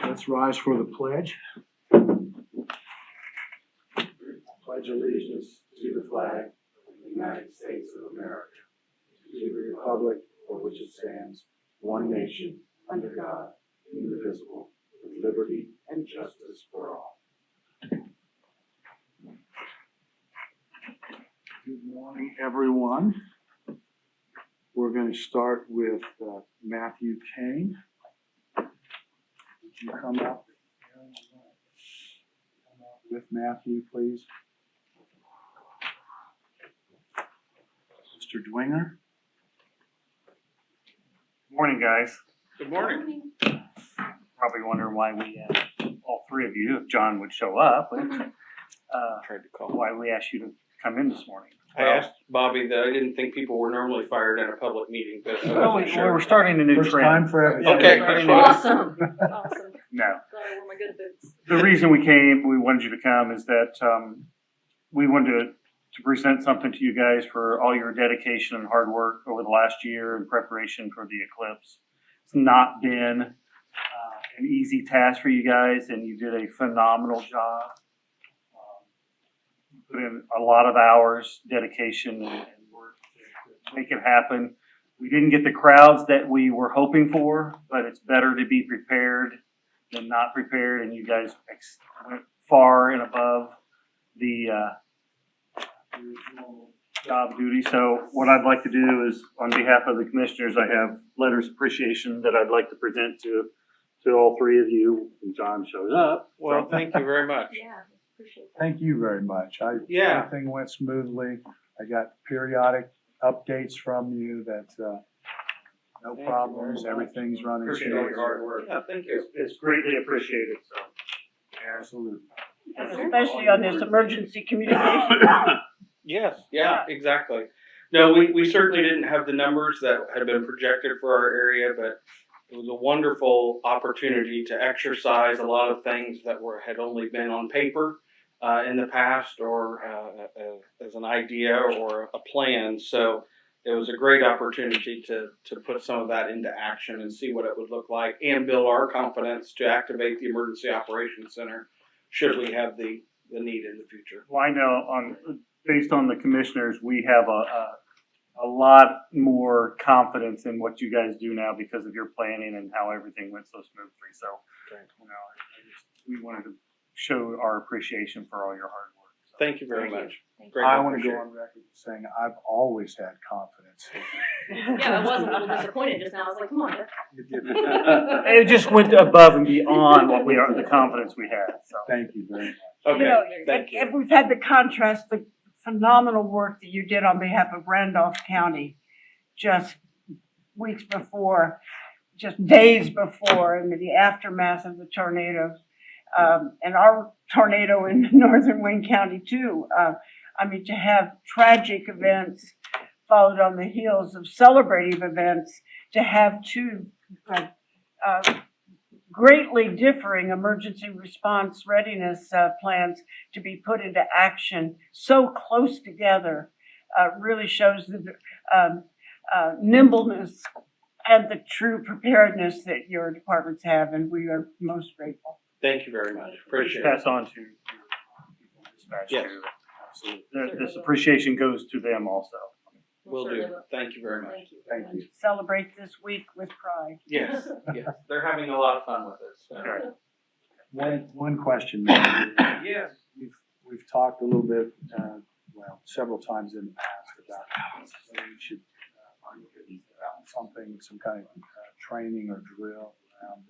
Let's rise for the pledge. Pledge allegiance to the flag of the United States of America, to the republic for which it stands, one nation, under God, indivisible, with liberty and justice for all. Good morning, everyone. We're going to start with Matthew Kane. Would you come up with Matthew, please? Mr. Dwinger. Morning, guys. Good morning. Probably wondering why we all three of you, if John would show up, but Tried to call. why we asked you to come in this morning. I asked Bobby that I didn't think people were normally fired in a public meeting, but I Well, wasn't sure. we're starting a new First time trend. for everything. Okay. Starting a new- Awesome. Awesome. No. Glad I wore my good boots. The reason we wanted you to come is that we wanted to present something to you guys for all your dedication and hard work over the last year in preparation for the eclipse. It's not been an easy task for you guys, and you did a phenomenal job. Put in a lot of hours, dedication, and work to make it happen. We didn't get the crowds that we were hoping for, but it's better to be prepared than not prepared, and you guys went far and above the original job duty. So what I'd like to do is, on behalf of the commissioners, I have letters of appreciation that I'd like to present to all three of you, and John shows up. Well, thank you very much. Yeah, appreciate that. Thank you very much. Yeah. Everything went smoothly. I got periodic updates from you that no Thank you problems, very much. everything's running Appreciate all your smooth. hard work. Yeah, thank you. It's greatly appreciated, so. Absolutely. Especially on this emergency communication. Yes, yeah, exactly. No, we certainly didn't have the numbers that had been projected for our area, but it was a wonderful opportunity to exercise a lot of things that had only been on paper in the past, or as an idea or a plan. So it was a great opportunity to put some of that into action and see what it would look like, and build our confidence to activate the Emergency Operations Center should we have the need in the future. Well, I know based on the commissioners, we have a lot more confidence in what you guys do now because of your planning and how everything went so smoothly. So, we wanted to show our appreciation for all your hard work. So. Thank you very Thank you. much. Thank Greatly I want to appreciate go it. on record saying I've always had confidence. Yeah, I was a little disappointed just now. I was like, come on. It just went above and beyond what the confidence we had. So. Thank you very much. Okay, You know, thank you. and we've had the contrast, the phenomenal work that you did on behalf of Randolph County just weeks before, just days before, in the aftermath of the tornadoes. And our tornado in northern Wayne County too. I mean, to have tragic events followed on the heels of celebrative events, to have two greatly differing emergency response readiness plans to be put into action so close together really shows the nimbleness and the true preparedness that your departments have, and we are most grateful. Thank you very much. Appreciate it. Pass on to your people in dispatch. Yes. too. Absolutely. This appreciation goes to them also. Will do. Thank you very much. Thank you. Thank you. Celebrate this week with pride. Yes, yes. They're having a lot of fun with this. So. Okay. One question. Matthew. Yes. We've talked a little bit, several times in the past about how we should some kind of training or drill around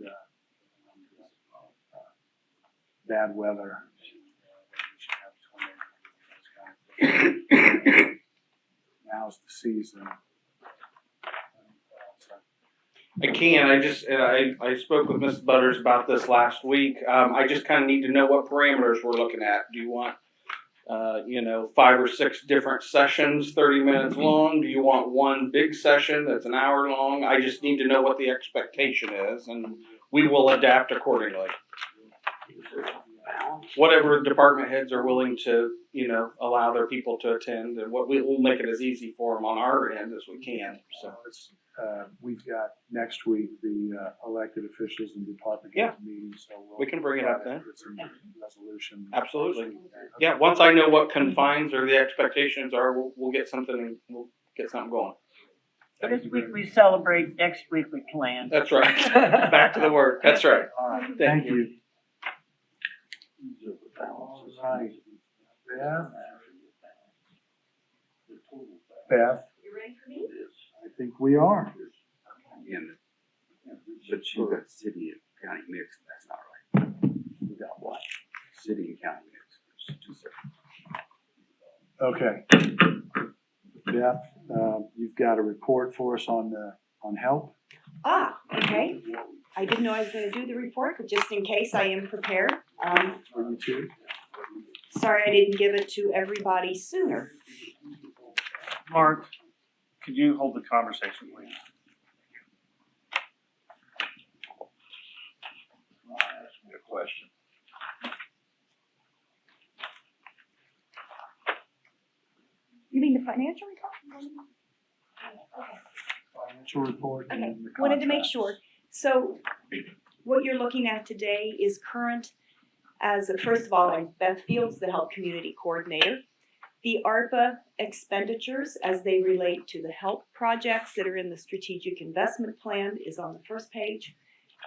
bad weather. Now's the season. I can. I spoke with Ms. Butters about this last week. I just kind of need to know what parameters we're looking at. Do you want, 5 or 6 different sessions, 30 minutes long? Do you want one big session that's an hour long? I just need to know what the expectation is, and we will adapt accordingly. Whatever department heads are willing to, allow their people to attend, and we'll make it as easy for them on our end as we can. So we've got next week the elected officials and department Yeah. head meeting, so we'll. We can bring it try up to then. put some resolution. Absolutely. Yeah, once I know what confines or the expectations are, we'll get something going. This week we celebrate, next week we plan. That's right. Back to the work. That's right. All right, Thank thank you. you. All right. Beth, You ready for me? I think we are. But you got city and county mix, that's not right. We got what? City and county mix, there's two separate. Okay. Beth, you've got a report for us on help? Okay. I didn't know I was gonna do the report, but just in case I am prepared. For you too? Sorry I didn't give it to everybody sooner. Mark, could you hold the conversation, please? Ask me a question. You mean the financial report? Financial report Okay, and the wanted to make contracts. sure. So what you're looking at today is current as, first of all, I'm Beth Fields, the Health Community Coordinator. The ARPA expenditures as they relate to the HELP projects that are in the Strategic Investment Plan is on the first page.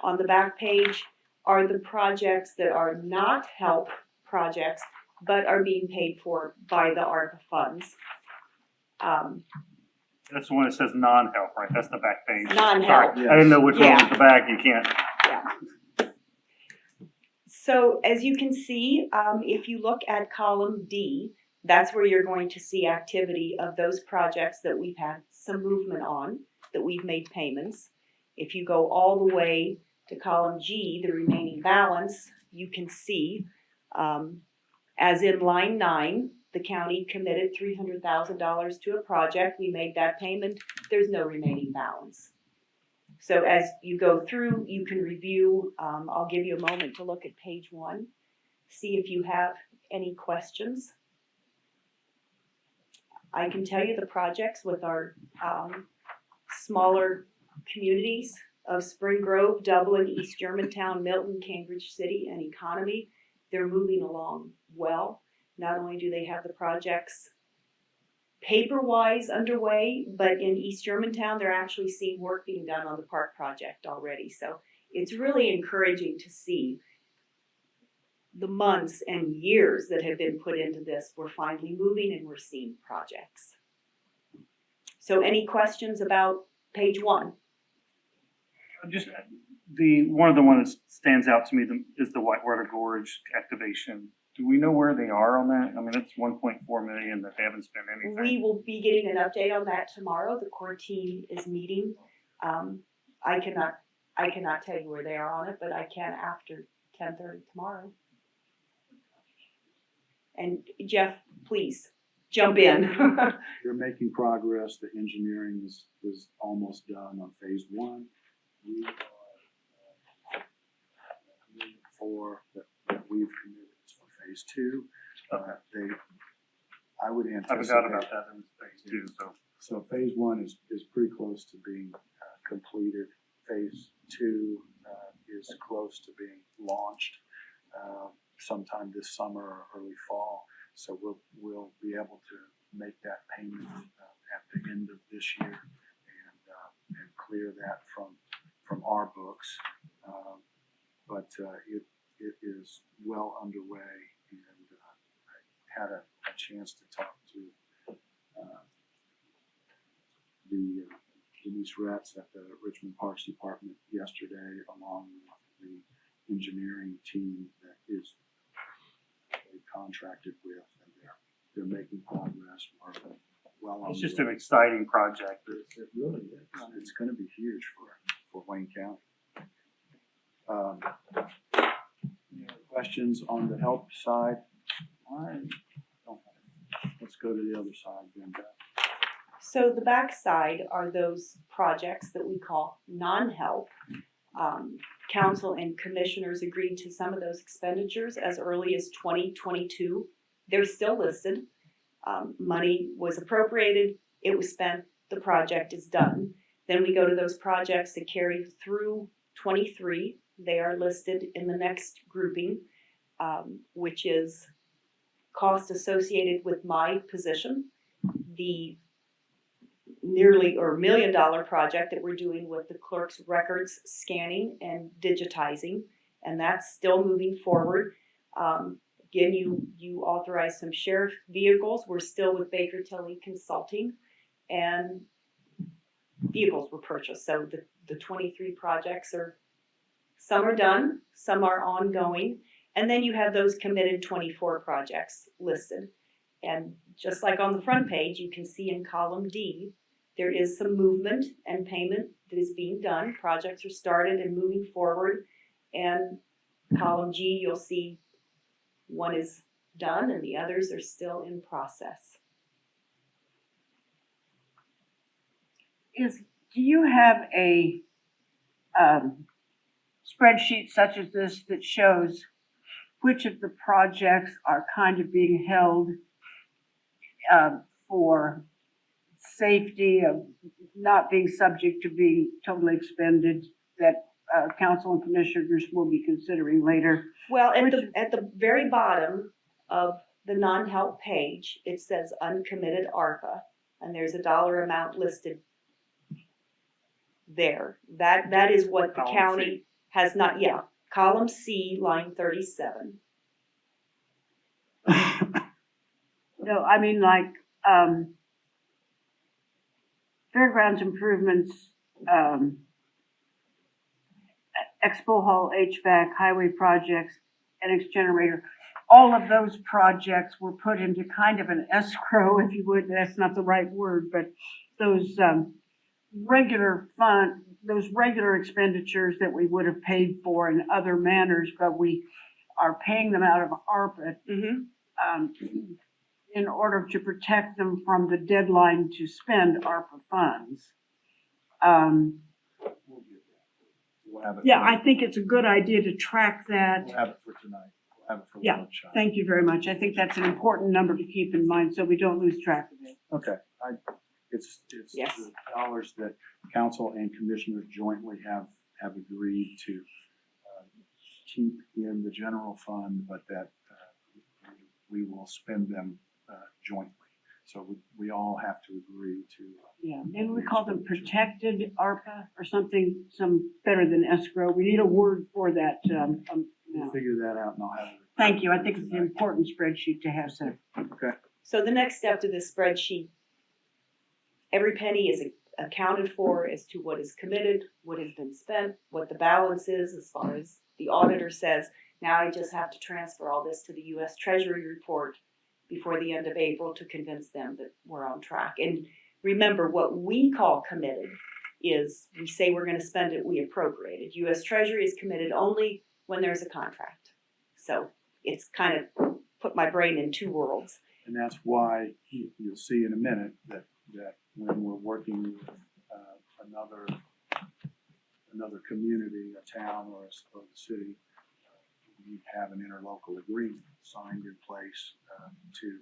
On the back page are the projects that are not HELP projects, but are being paid for by the ARPA funds. That's the one that says non-help, right? That's the back page. Non-help. Sorry, I didn't know which one was Yeah. the back. You can't. So as you can see, if you look at column D, that's where you're going to see activity of those projects that we've had some movement on, that we've made payments. If you go all the way to column G, the remaining balance, you can see, as in line 9, the county committed $300,000 to a project. We made that payment. There's no remaining balance. So as you go through, you can review. I'll give you a moment to look at page 1, see if you have any questions. I can tell you the projects with our smaller communities of Spring Grove, Dublin, East Germantown, Milton, Cambridge City, and Economy, they're moving along well. Not only do they have the projects paper-wise underway, but in East Germantown, they're actually seeing work being done on the park project already. So it's really encouraging to see the months and years that have been put into this. We're finally moving and we're seeing projects. So any questions about page 1? Just one of the ones that stands out to me is the Whitewater Gorge activation. Do we know where they are on that? I mean, it's 1.4 million that they haven't spent anything. We will be getting an update on that tomorrow. The core team is meeting. I cannot tell you where they are on it, but I can after 10:30 tomorrow. And Jeff, please jump in. You're making progress. The engineering is almost done on phase 1. We are that we've committed for phase 2. I would I anticipate. forgot about that in phase 2. So phase 1 is pretty close to being completed. Phase 2 is close to being launched sometime this summer or early fall. So we'll be able to make that payment at the end of this year and clear that from our books. But it is well underway, and I had a chance to talk to the Denise Retz at the Richmond Parks Department yesterday, along with the engineering team that is they contracted with, and they're making progress. We're well on It's the just way. an exciting project. It really is. It's going to be huge for Wayne County. Any other questions on the help side? All right. Let's go to the other side then, Beth. So the back side are those projects that we call non-help. Council and commissioners agreed to some of those expenditures as early as 2022. They're still listed. Money was appropriated, it was spent, the project is done. Then we go to those projects that carry through 23. They are listed in the next grouping, which is cost associated with my position, the nearly or $1 million project that we're doing with the clerk's records scanning and digitizing, and that's still moving forward. Again, you authorized some sheriff vehicles. We're still with Baker Tilly Consulting, and vehicles were purchased. So the 23 projects some are done, some are ongoing, and then you have those committed 24 projects listed. And just like on the front page, you can see in column D, there is some movement and payment that is being done. Projects are started and moving forward. And column G, you'll see one is done and the others are still in process. Do you have a spreadsheet such as this that shows which of the projects are kind of being held for safety of not being subject to being totally expended, that council and commissioners will be considering later? Well, at the very bottom of the non-help page, it says uncommitted ARPA, and there's a dollar amount listed there. That is what the Column county C. has not, column C, line 37. No, I mean like fairgrounds improvements, expo hall HVAC, highway projects, NX generator. All of those projects were put into kind of an escrow, if you would. That's not the right word, but those regular expenditures that we would have paid for in other manners, but we are paying them out of ARPA in order to protect them from the deadline to spend ARPA funds. We'll get that. We'll have it. Yeah, I think it's a good idea to track that. We'll have it for tonight. We'll have it for the Yeah, workshop. thank you very much. I think that's an important number to keep in mind so we don't lose track of it. Okay, it's Yes. the dollars that council and commissioners jointly have agreed to keep in the general fund, but that we will spend them jointly. So we all have to agree to. Yeah, maybe we call them protected ARPA or something, some better than escrow. We need a word for that. We'll figure that out and I'll have it. Thank you. I think it's an important spreadsheet to have, sir. Okay. So the next step to this spreadsheet, every penny is accounted for as to what is committed, what has been spent, what the balance is as far as the auditor says. Now I just have to transfer all this to the U.S. Treasury report before the end of April to convince them that we're on track. And remember, what we call committed is we say we're going to spend it, we appropriate it. U.S. Treasury is committed only when there's a contract. So it's kind of put my brain in two worlds. And that's why you'll see in a minute that when we're working with another community, a town or a city, we have an interlocal agreement signed in place to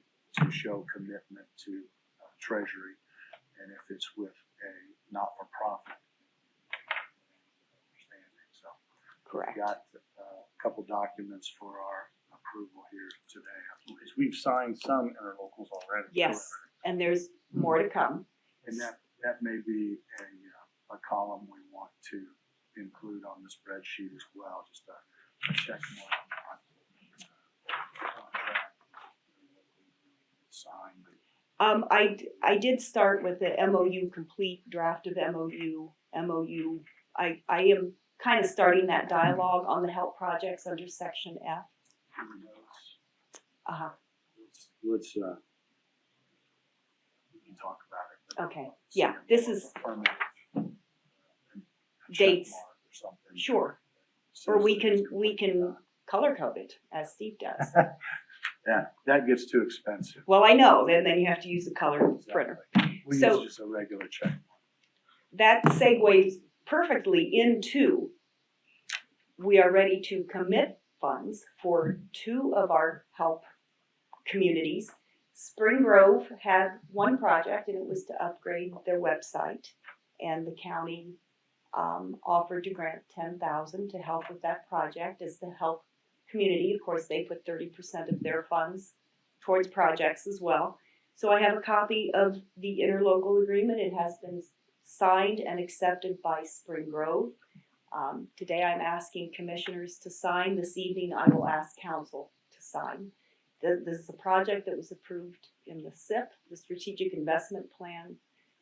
show commitment to Treasury. And if it's with a not-for-profit understanding. So Correct. we've got a couple documents for our approval here today. Because we've signed some interlocals already. Yes, and there's more to come. And that may be a column we want to include on the spreadsheet as well, just a check mark on contract signed. I did start with the MOU complete draft of MOU. I am kind of starting that dialogue on the help projects under section F. Let's we can talk about it. But Okay, yeah, this is affirmative, a check dates. mark or something. Sure, Says or we that can it's color code it as Steve does. that gets too expensive. Well, I know. Then you have to use the color printer. We So- use just a regular check mark. That segues perfectly into we are ready to commit funds for two of our help communities. Spring Grove had one project and it was to upgrade their website. and the county offered to grant $10,000 to help with that project as the help community. Of course, they put 30% of their funds towards projects as well. So I have a copy of the interlocal agreement. It has been signed and accepted by Spring Grove. Today I'm asking commissioners to sign. This evening I will ask council to sign. This is a project that was approved in the SIP, the Strategic Investment Plan,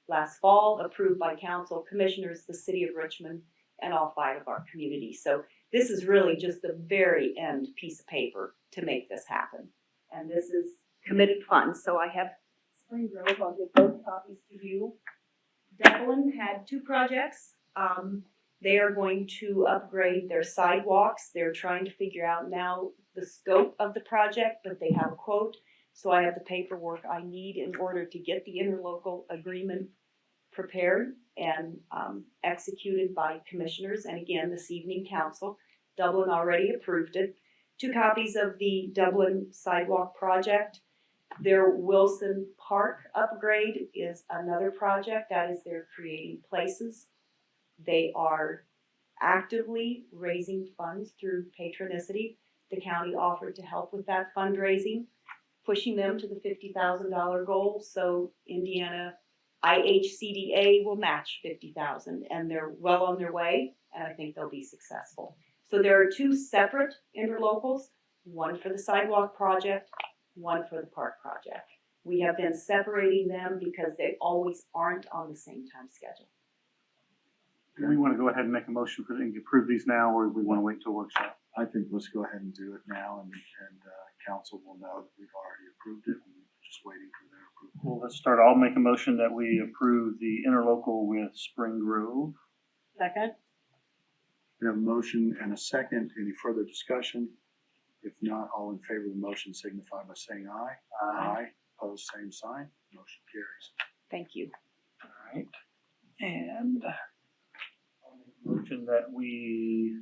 last fall, approved by council, commissioners, the city of Richmond, and all 5 of our communities. So this is really just the very end piece of paper to make this happen. And this is committed funds. So I have Spring Grove. I'll give both copies to you. Devlin had 2 projects. They are going to upgrade their sidewalks. They're trying to figure out now the scope of the project, but they have a quote. So I have the paperwork I need in order to get the interlocal agreement prepared and executed by commissioners. And again, this evening, council. Dublin already approved it. 2 copies of the Dublin sidewalk project. Their Wilson Park upgrade is another project. That is, they're creating places. They are actively raising funds through patronicity. The county offered to help with that fundraising, pushing them to the $50,000 goal. So Indiana IHCDA will match $50,000, and they're well on their way, and I think they'll be successful. So there are 2 separate interlocals, one for the sidewalk project, one for the park project. We have been separating them because they always aren't on the same time schedule. Do we want to go ahead and make a motion for them to approve these now, or do we want to wait till workshop? I think let's go ahead and do it now, and council will know that we've already approved it, and we're just waiting for their approval. Well, let's start. I'll make a motion that we approve the interlocal with Spring Grove. Second? We have a motion and a second. Any further discussion? If not, all in favor of the motion signify by saying aye. Aye. Opposed, same sign. Motion carries. Thank you. All right. And I'll make a motion that we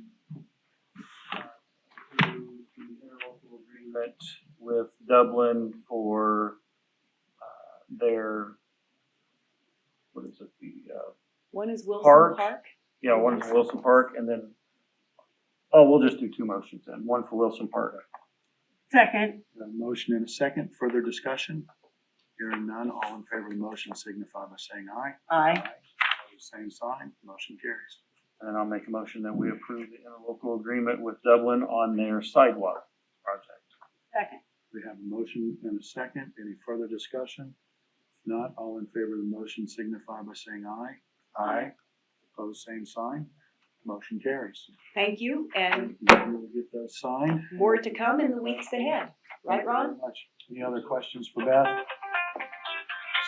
approve the interlocal agreement with Dublin for their, what is it, the One is Wilson Park. Park. yeah, one for Wilson Park, and then, oh, we'll just do 2 motions then, one for Wilson Park. Second? We have a motion and a second. Further discussion? Hearing none, all in favor of the motion signify by saying aye. Aye. Opposed, same sign. Motion carries. And I'll make a motion that we approve the interlocal agreement with Dublin on their sidewalk project. Second. We have a motion and a second. Any further discussion? If not, all in favor of the motion signify by saying aye. Aye. Opposed, same sign. Motion carries. Thank you, and We'll get those signed. more to come in the weeks ahead. Right, Thank you very Ron? much. Any other questions for Beth?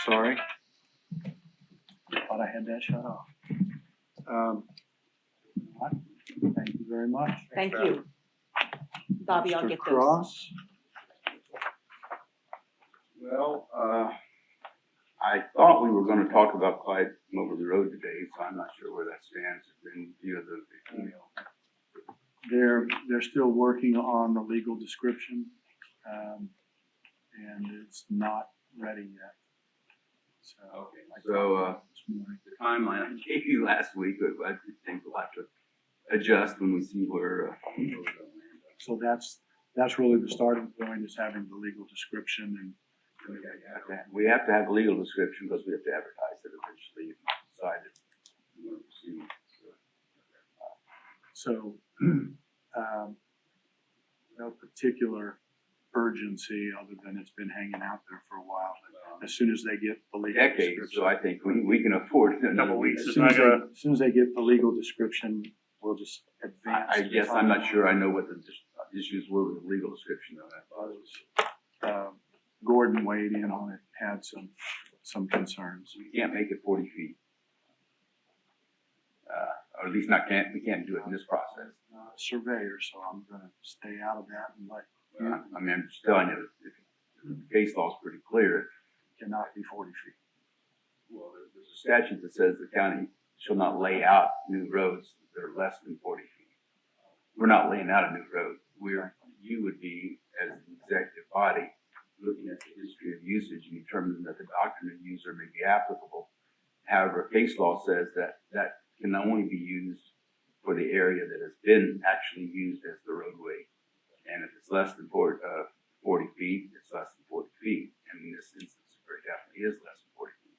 Sorry. Thought I had that shut off. What? Thank you very much. Thank you. Bobby, I'll Mr. get those. Cross? Well, I thought we were gonna talk about Clyde over the road today, so I'm not sure where that stands in view of the email. They're still working on the legal description, and it's not ready yet. So. Okay, I so, talked this morning. the timeline I gave you last week, I think we'll have to adjust when we see where we're gonna land. So that's really the starting point, is having the legal description, and We have to have a legal description because we have to advertise it eventually and decide if we want to proceed. so, no particular urgency other than it's been hanging out there for a while. As soon as they get the legal Decades, description. so I think we can afford another week. weeks. As soon as they get the legal description, we'll just advance. I guess I'm not sure I know what the issues were with the legal description of that. Gordon weighed in on it, had some concerns. We can't make it 40 feet. Or at least we can't do it in this process. Surveyor, so I'm gonna stay out of that and let, I mean, I'm just telling you, if the case law is pretty clear. cannot be 40 feet. Well, there's a statute that says the county shall not lay out new roads that are less than 40 feet. We're not laying out a new road. You would be, as the executive body, looking at the history of usage and determining that the doctrine of user may be applicable However, case law says that that can only be used for the area that has been actually used as the roadway. And if it's less than 40 feet, it's less than 40 feet. And in this instance, it very definitely is less than 40 feet.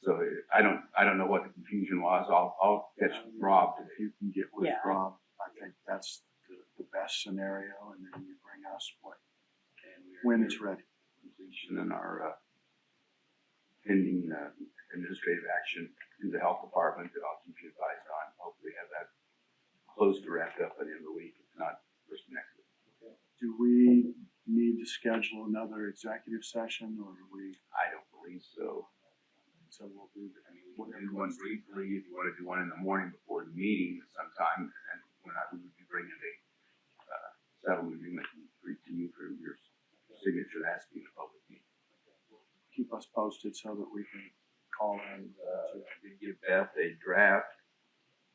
So I don't know what the confusion was. I'll catch Rob If you can get with Yeah. Rob, I think that's the best scenario, and then you bring us when it's ready. completion in our pending administrative action through the health department that I'll keep you advised on. Hopefully have that close to wrapped up by the end of the week, if not first next week. Do we need to schedule another executive session, or do we, I don't believe so. so we'll do I mean, we'll do one briefly, if you want to do one in the morning before the meeting sometime, and when we would be bringing a settlement agreement to you for your signature, that has to be in a public meeting. keep us posted so that we can call in. I did give Beth a draft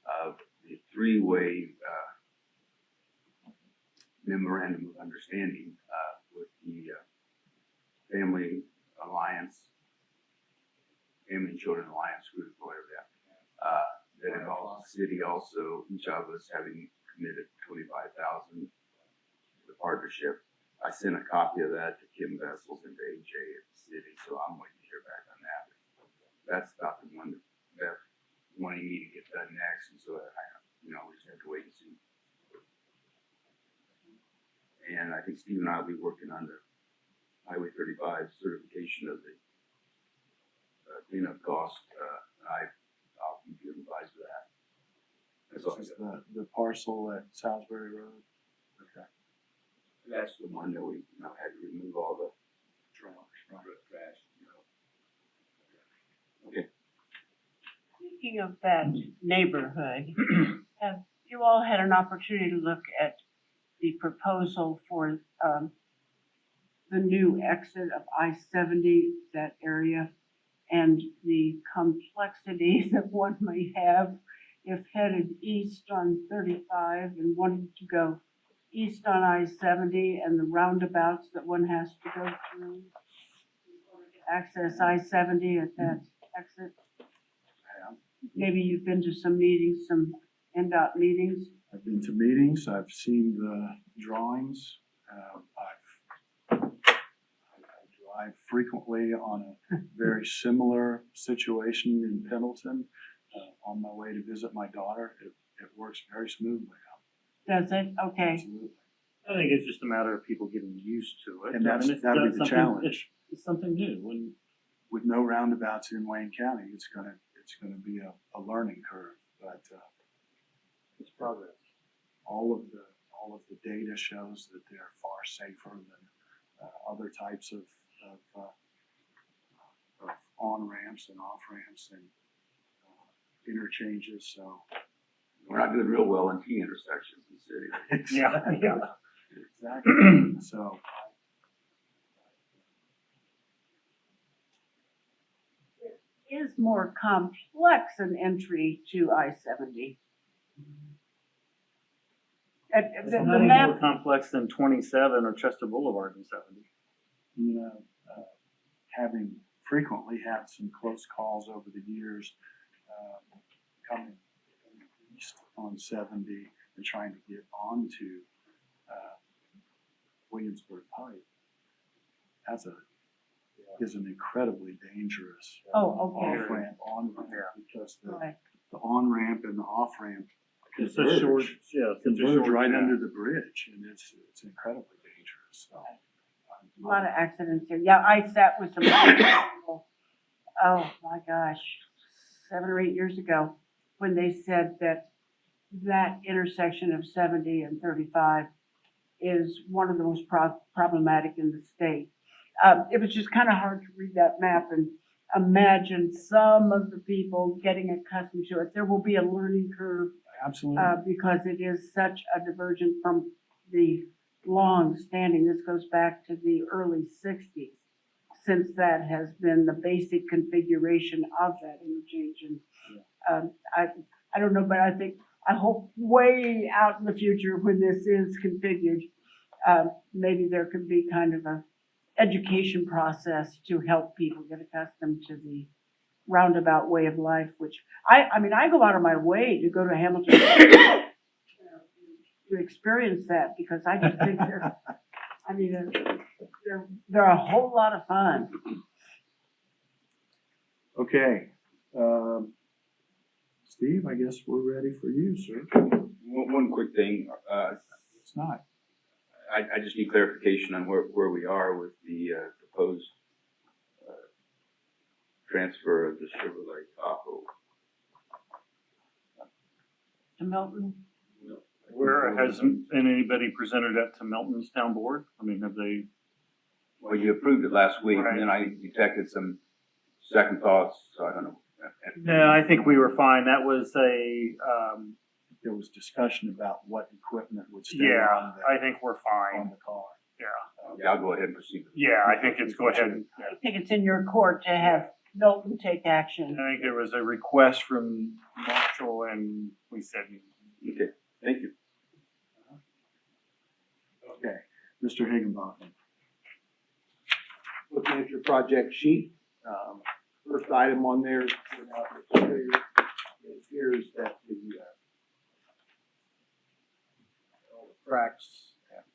of the three-way memorandum of understanding with the Family and Children Alliance group, whatever that involves the city also, each of us having committed $25,000 to the partnership. I sent a copy of that to Kim Vessels and to AJ at the city, so I'm waiting to hear back on that. That's about the one that Beth wanting me to get done next, and so we just have to wait and see. And I think Steve and I will be working on the Highway 35 certification of the cleanup cost. I'll keep you advised of that. That's all I This is got. the parcel at Salisbury Road. Okay. That's the one that we had to remove all the trash. Okay. Speaking of that neighborhood, have you all had an opportunity to look at the proposal for the new exit of I-70, that area, and the complexity that one may have if headed east on 35 and wanting to go east on I-70 and the roundabouts that one has to go through to access I-70 at that exit? Maybe you've been to some meetings, some NDOT meetings. I've been to meetings, I've seen the drawings, I drive frequently on a very similar situation in Pendleton, on my way to visit my daughter. It works very smoothly. Does it? Okay. Absolutely. I think it's just a matter of people getting used to it. And that'd be the something- challenge. It's something new, and With no roundabouts in Wayne County, it's gonna be a learning curve, but, it's progress. all of the data shows that they're far safer than other types of on ramps and off ramps and interchanges. So We're not doing real well in T intersections in the city. Yeah, yeah. Exactly. So Is more complex an entry to I-70. It's The not any map, more complex than 27 or Chester Boulevard in 70. having frequently had some close calls over the years, coming east on 70 and trying to get onto Williamsburg Pike, is an incredibly dangerous oh, okay, off ramp, on ramp, because right. the on ramp and the off ramp It's a short, yeah, it's a converge short right path. under the bridge, and it's incredibly dangerous. So, A lot of accidents here. Yeah, I sat with some people, oh my gosh, 7 or 8 years ago, when they said that intersection of 70 and 35 is one of the most problematic in the state. It was just kind of hard to read that map and imagine some of the people getting accustomed to it. There will be a learning curve absolutely. because it is such a diversion from the long-standing, this goes back to the early 60s, since that has been the basic configuration of that interchange. And I don't know, but I hope way out in the future when this is configured, maybe there could be kind of a education process to help people get accustomed to the roundabout way of life, which I mean, I go out of my way to go to Hamilton to experience that because I just think they're a whole lot of fun. Okay, Steve, I guess we're ready for you, sir. One quick thing, It's not. I just need clarification on where we are with the proposed transfer of the Chevrolet Tahoe. To Milton. Where has anybody presented that to Milton's town board? I mean, have they? Well, you approved it last week, Right. and then I detected some second thoughts, so I don't know. No, I think we were fine. That was There was discussion about what equipment would stay yeah, on I think we're on fine. the car. Yeah, I'll go ahead and proceed. Yeah, I think it's go ahead. I think it's in your court to have Milton take action. I think there was a request from Marshall and we said, Okay, thank you. Okay, Mr. Higginbotham. Looking at your project sheet, first item on there, it appears that all the cracks and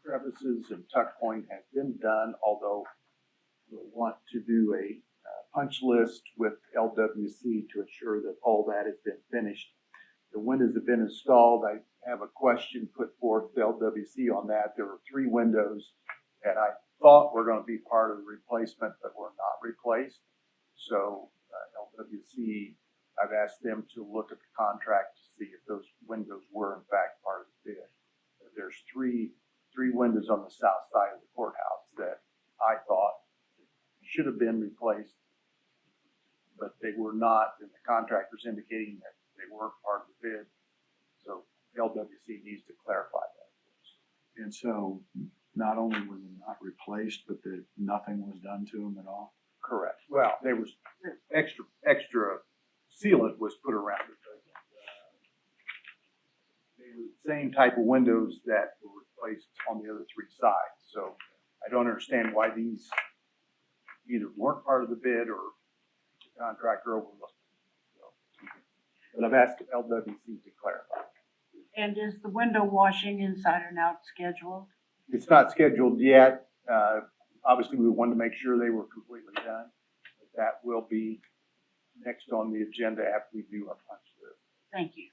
crevices and tuck point has been done, although we'll want to do a punch list with LWC to ensure that all that has been finished. The windows have been installed. I have a question put forth to LWC on that. There were 3 windows that I thought were going to be part of the replacement, but were not replaced. So LWC, I've asked them to look at the contract to see if those windows were in fact part of the bid. There's three windows on the south side of the courthouse that I thought should have been replaced, but they were not, and the contractor's indicating that they weren't part of the bid. So LWC needs to clarify that. And so not only were they not replaced, but that nothing was done to them at all? Correct. Well, there was extra sealant was put around it. They were the same type of windows that were replaced on the other 3 sides. So I don't understand why these either weren't part of the bid or the contractor overlooked it. So, but I've asked LWC to clarify. And is the window washing inside and out scheduled? It's not scheduled yet. Obviously, we wanted to make sure they were completely done. But that will be next on the agenda after we do our punch list. Thank you.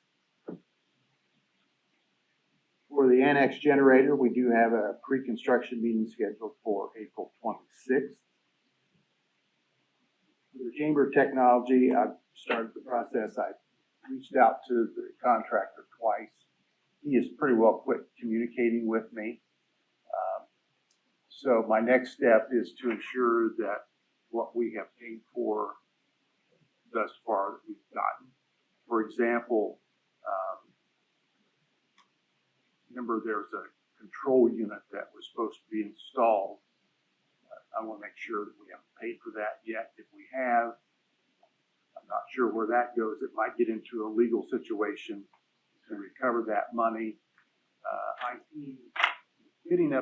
For the annex generator, we do have a pre-construction meeting scheduled for April 26th. For the Chamber of Technology, I've started the process. I reached out to the contractor twice. He is pretty well quit communicating with me. So my next step is to ensure that what we have paid for thus far that we've gotten. For example, remember there's a control unit that was supposed to be installed. I want to make sure that we haven't paid for that yet. If we have, I'm not sure where that goes. It might get into a legal situation to recover that money. IT getting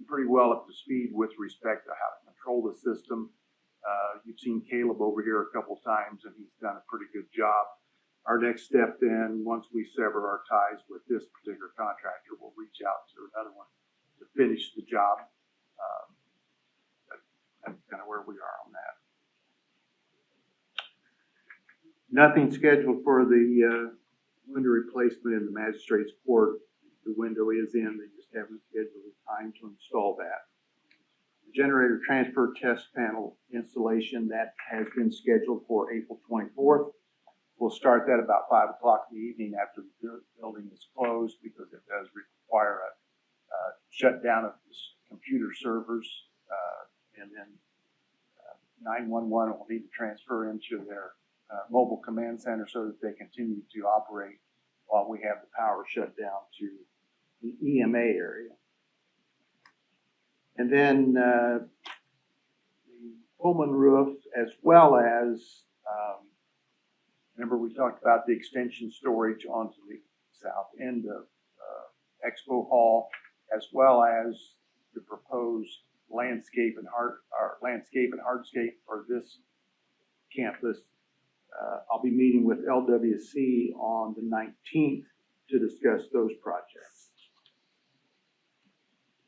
pretty well up to speed with respect to how to control the system. You've seen Caleb over here a couple times, and he's done a pretty good job. Our next step then, once we sever our ties with this particular contractor, we'll reach out to another one to finish the job. That's kind of where we are on that. Nothing scheduled for the window replacement in the magistrate's court. The window is in, they just haven't scheduled a time to install that. The generator transfer test panel installation, that has been scheduled for April 24th. We'll start that about 5 o'clock in the evening after the building is closed because it does require a shutdown of the computer servers, and then 911 will need to transfer into their mobile command center so that they continue to operate while we have the power shut down to the EMA area. And then the Pullman roof, as well as, remember we talked about the extension storage onto the south end of Expo Hall, as well as the proposed landscape and hardscape for this campus. I'll be meeting with LWC on the 19th to discuss those projects.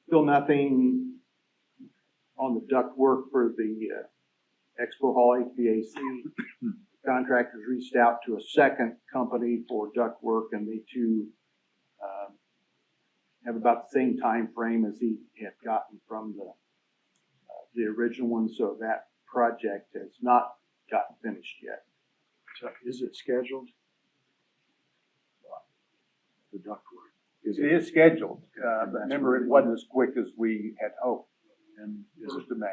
Still nothing on the duct work for the Expo Hall HVAC. Contractors reached out to a second company for duct work, and they two have about the same time frame as he had gotten from the original one, so that project has not gotten finished yet. So is it scheduled? The ductwork. It is scheduled, but remember, it wasn't as quick as we had hoped. And is First it, of May.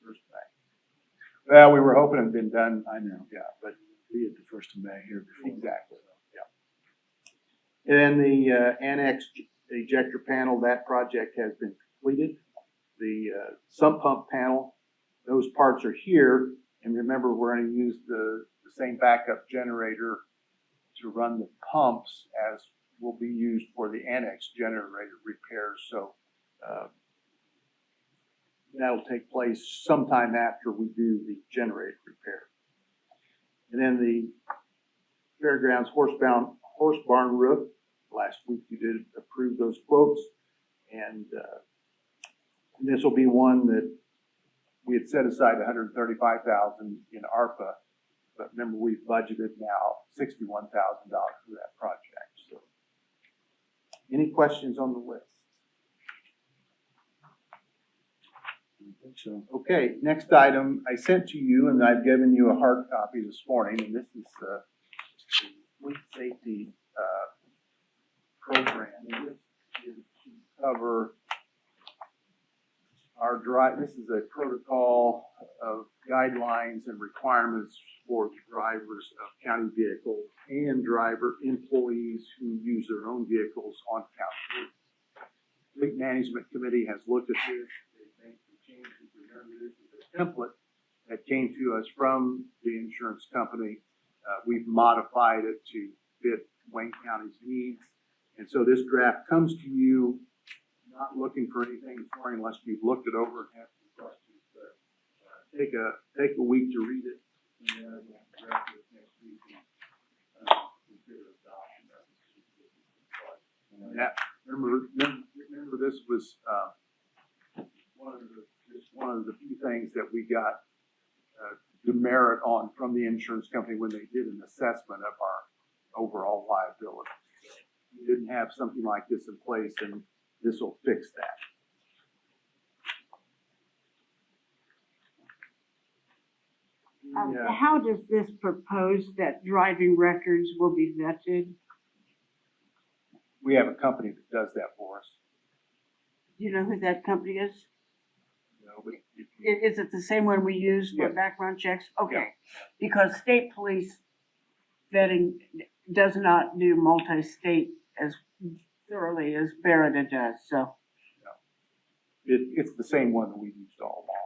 First of May. Well, we were hoping it'd been done. I know, Yeah, but be it the 1st of May here before. exactly. And then the annex ejector panel, that project has been completed. The sump pump panel, those parts are here. And remember, we're going to use the same backup generator to run the pumps as will be used for the annex generator repairs. So that'll take place sometime after we do the generator repair. And then the fairgrounds horse barn roof. Last week you did approve those quotes, and this will be one that we had set aside $135,000 in ARPA, but remember we've budgeted now $61,000 for that project. So, any questions on the list? I think so. Okay, next item I sent to you, and I've given you a hard copy this morning, and this is the fleet safety program. And this is to cover our this is a protocol of guidelines and requirements for the drivers of county vehicles and driver employees who use their own vehicles on county. Fleet Management Committee has looked at this. They made some changes. Remember, this is a template that came to us from the insurance company. We've modified it to fit Wayne County's needs. And so this draft comes to you, not looking for anything this morning unless you've looked it over and have some questions. But take a week to read it, and then we'll draft it next week and consider adoption of it. Yeah, remember this was one of the few things that we got demerit on from the insurance company when they did an assessment of our overall liability. We didn't have something like this in place, and this will fix that. Yeah. How does this propose that driving records will be vetted? We have a company that does that for us. Do you know who that company is? You know, but Is it the same one we use for Yes. background checks? Okay, because state police vetting does not do multi-state as thoroughly as Barrett does, so. it's the same one that we've used all along.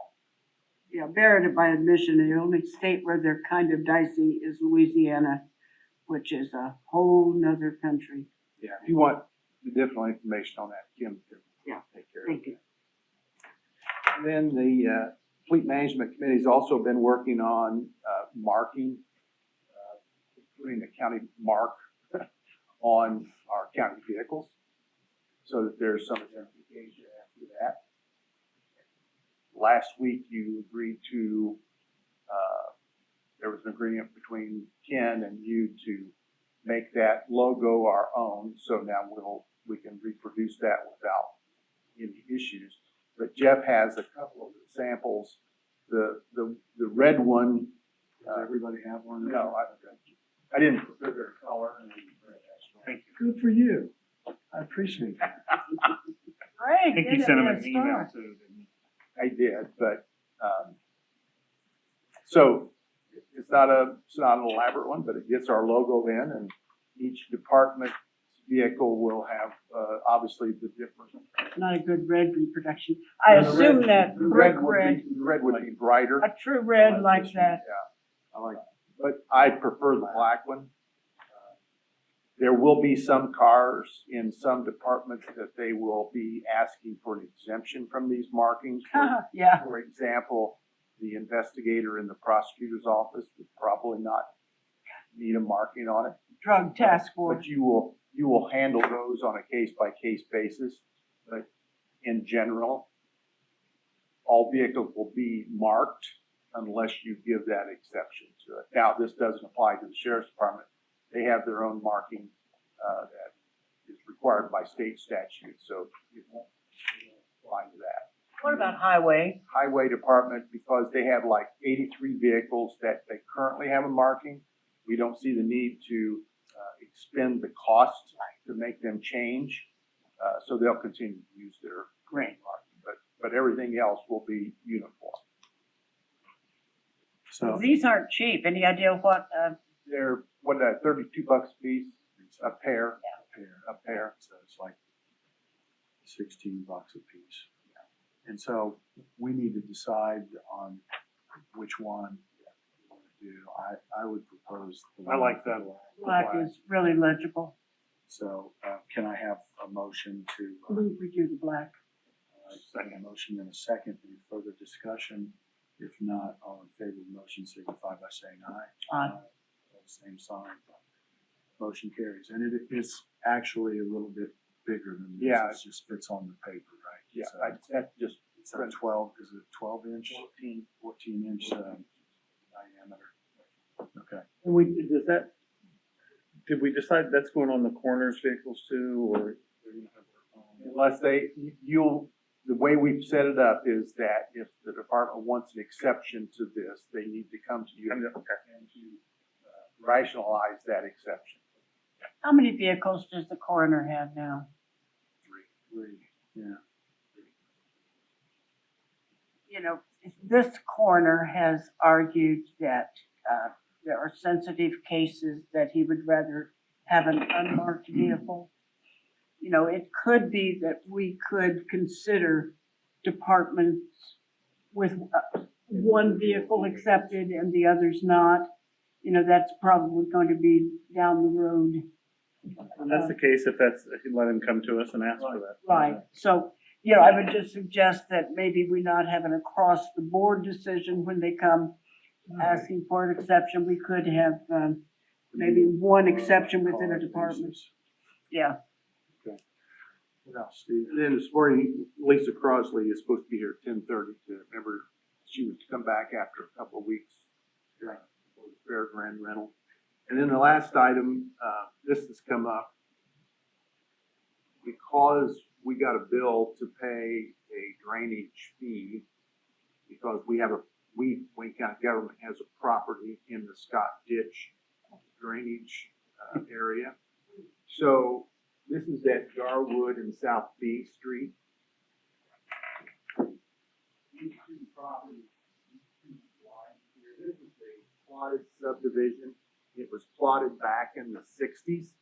Yeah, Barrett by admission, the only state where they're kind of dicey is Louisiana, which is a whole nother country. Yeah, if you want additional information on that, Kim can Yeah, take care of thank it. you. And then the Fleet Management Committee's also been working on marking, putting a county mark on our county vehicles so that there's some identification after that. Last week you agreed to, there was an agreement between Ken and you to make that logo our own. So now we can reproduce that without any issues. But Jeff has a couple of samples. The red one. Does everybody have one? No, I didn't put their color. Thank you. Good for you. I appreciate it. Great. I think you sent him an email start. too, didn't you? I did, but so it's not an elaborate one, but it gets our logo in, and each department vehicle will have obviously the different. Not a good red reproduction. I assume that The brick red would be brighter. a true red like that. Yeah, I like, but I prefer the black one. There will be some cars in some departments that they will be asking for an exemption from these markings. Yeah, For example, the investigator in the prosecutor's office would probably not need a marking on it. Drug task force. But you will handle those on a case-by-case basis. But in general, all vehicles will be marked unless you give that exception to it. Now, this doesn't apply to the sheriff's department. They have their own marking that is required by state statute, so it won't apply to that. What about highway? Highway department, because they have like 83 vehicles that they currently have a marking, we don't see the need to expend the cost to make them change. So they'll continue to use their green marking, but everything else will be uniform. So, These aren't cheap. Any idea what, They're, $32 a piece, a pair, a pair. so it's like $16 a piece. And so we need to decide on which one we want to do. I would propose. I like that. black is really legible. So, can I have a motion to, We do the black. second motion in a second, any further discussion? If not, all in favor of the motion signify by saying aye. Aye. All same sign. Motion carries, and it is actually a little bit bigger than this. Yeah. It just fits on the paper, right? Yeah, So that's just it's a 12, is it 12 inch? 14 inch diameter. Okay. Did we decide that's going on the coroner's vehicles too, or? unless the way we've set it up is that if the department wants an exception to this, they need to come to you and to rationalize that exception. How many vehicles does the coroner have now? Three, yeah. You know, this coroner has argued that there are sensitive cases that he would rather have an unmarked vehicle. You know, it could be that we could consider departments with one vehicle accepted and the others not. You know, that's probably going to be down the road. And that's the case, if let him come to us and ask for that. Right, so, you know, I would just suggest that maybe we not have an across-the-board decision when they come asking for an exception. We could have, maybe one exception within a department. Yeah. What else, Steve? And then this morning, Lisa Crosley is supposed to be here at 10:30 to, remember, she was to come back after a couple of weeks for the fairground rental. And then the last item, this has come up because we got a bill to pay a drainage fee because Wayne County government has a property in the Scott Ditch drainage area. So this is at Garwood and South B Street. These two properties, these two lines here, this is a plotted subdivision. It was plotted back in the 60s,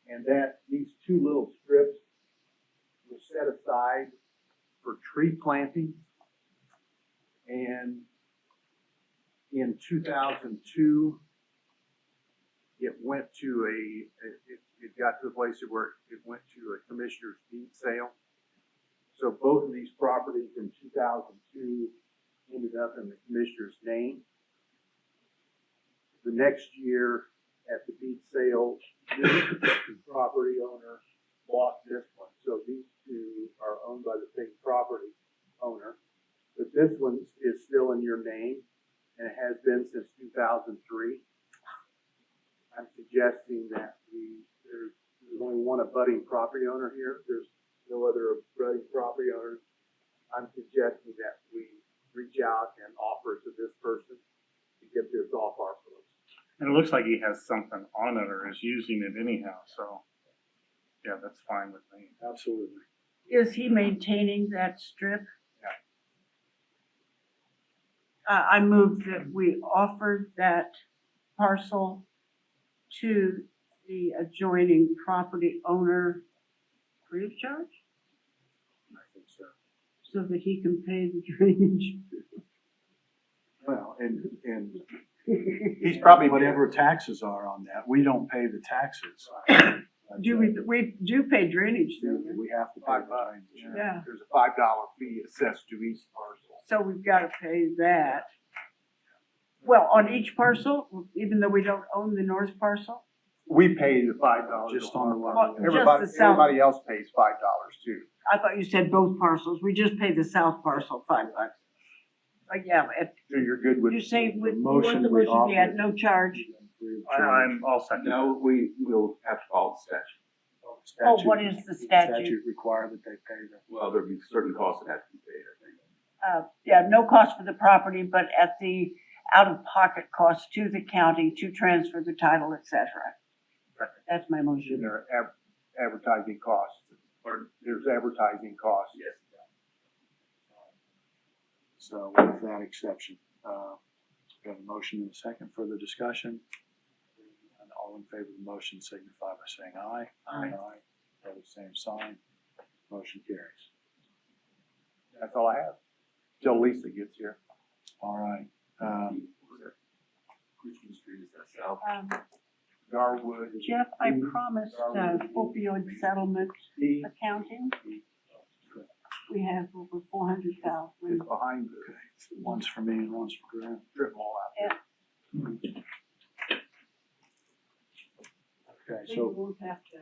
and these two little strips were set aside for tree planting. And in 2002, it went to it got to the place where it went to a commissioner's deed sale. So both of these properties in 2002 ended up in the commissioner's name. The next year at the deed sale, this property owner bought this one. So these two are owned by the same property owner. But this one is still in your name, and it has been since 2003. I'm suggesting that there's only one abutting property owner here. There's no other abutting property owners. I'm suggesting that we reach out and offer to this person to get this off our books. And it looks like he has something on it or is using it anyhow, so, yeah, that's fine with me. Absolutely. Is he maintaining that strip? I move that we offer that parcel to the adjoining property owner free of charge, I think so. so that he can pay the drainage. Well, and He's probably whatever taxes are on that, we don't pay the taxes. Do we do pay drainage though? We have to pay the drainage. Yeah. There's a $5 fee assessed to each parcel. So we've got to pay that. Well, on each parcel, even though we don't own the north parcel? We pay the $5. Just on the one. Well, just Everybody, the south. everybody else pays $5 too. I thought you said both parcels. We just pay the south parcel $5. But yeah, So you're good with? you say, The with, you want motion the we motion to be at offered. no charge? Free of charge. I'm all second. No, we will have to follow the statute. Oh, Statute- what is the statute? Statute require that they pay the. Well, there'll be certain costs that have to be paid, I think. Yeah, no cost for the property, but at the out-of-pocket cost to the county to transfer the title, et cetera. That's my In motion. their advertising costs. Or there's advertising costs. Yes. So with that exception, we have a motion and a second. Further discussion? And all in favor of the motion signify by saying aye. Aye. Opposed, same sign. Motion carries. That's all I have. Till Lisa gets here. All right. Richmond Street is that south. Garwood. Jeff, I promised opioid settlement He accounting. We have over 400,000. is behind the One's for me and one's for Graham. strip mall out there. Okay, So you so won't have to.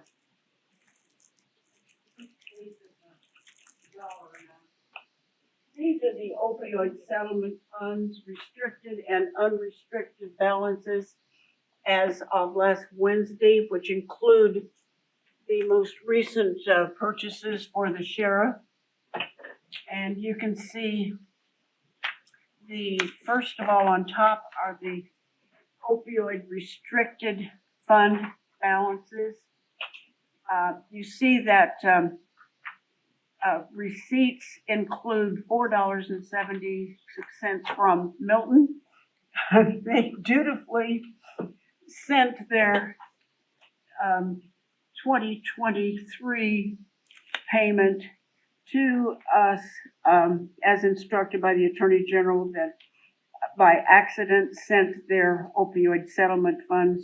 These are the opioid settlement funds, restricted and unrestricted balances as of last Wednesday, which include the most recent purchases for the sheriff. And you can see first of all, on top are the opioid restricted fund balances. You see that receipts include $4.76 from Milton. They dutifully sent their 2023 payment to us as instructed by the Attorney General, that by accident sent their opioid settlement funds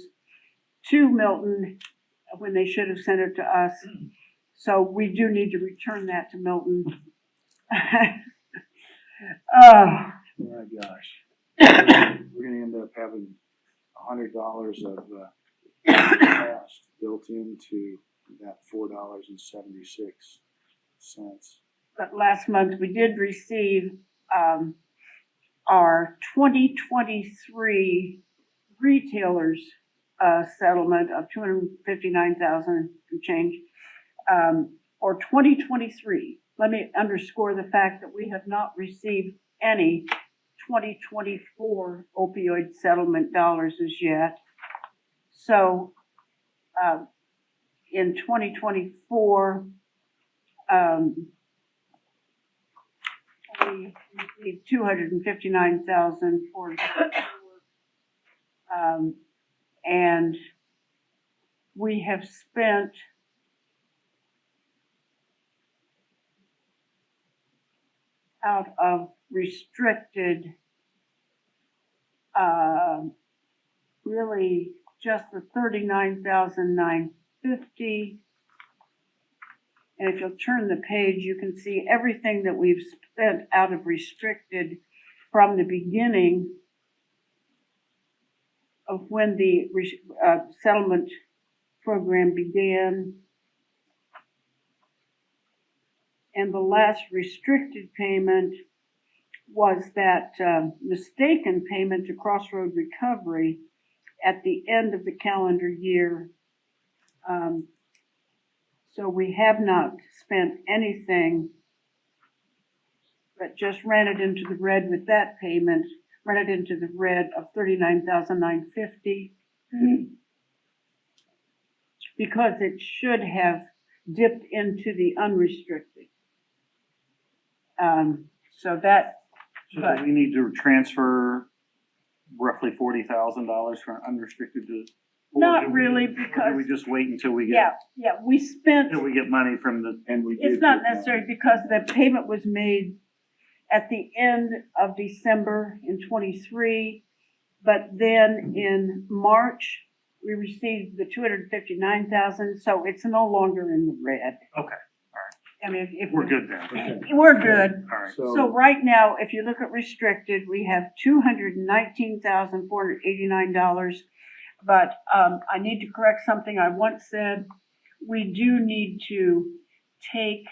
to Milton when they should have sent it to us. So we do need to return that to Milton. oh my gosh. We're gonna end up having $100 of cost built into that $4.76. But last month, we did receive our 2023 retailers settlement of $259,000 and change, or 2023. Let me underscore the fact that we have not received any 2024 opioid settlement dollars as yet. So in 2024, we received $259,000 and we have spent out of restricted, really just the $39,950. And if you'll turn the page, you can see everything that we've spent out of restricted from the beginning of when the settlement program began. And the last restricted payment was that mistaken payment to Crossroad Recovery at the end of the calendar year. So we have not spent anything, but just ran it into the red with that payment, ran it into the red of $39,950. Because it should have dipped into the unrestricted. So that, So do we need to transfer roughly $40,000 from unrestricted to? not really, Or do because, we just wait until we get, we spent, until we get money from the, And we did it's not get necessary because the payment was made at the end of December in 23, but then in March, we received the $259,000, so it's no longer in the red. okay. I mean, if. We're good then. We're good. All right. So right now, if you look at restricted, we have $219,489. But I need to correct something I once said. We do need to take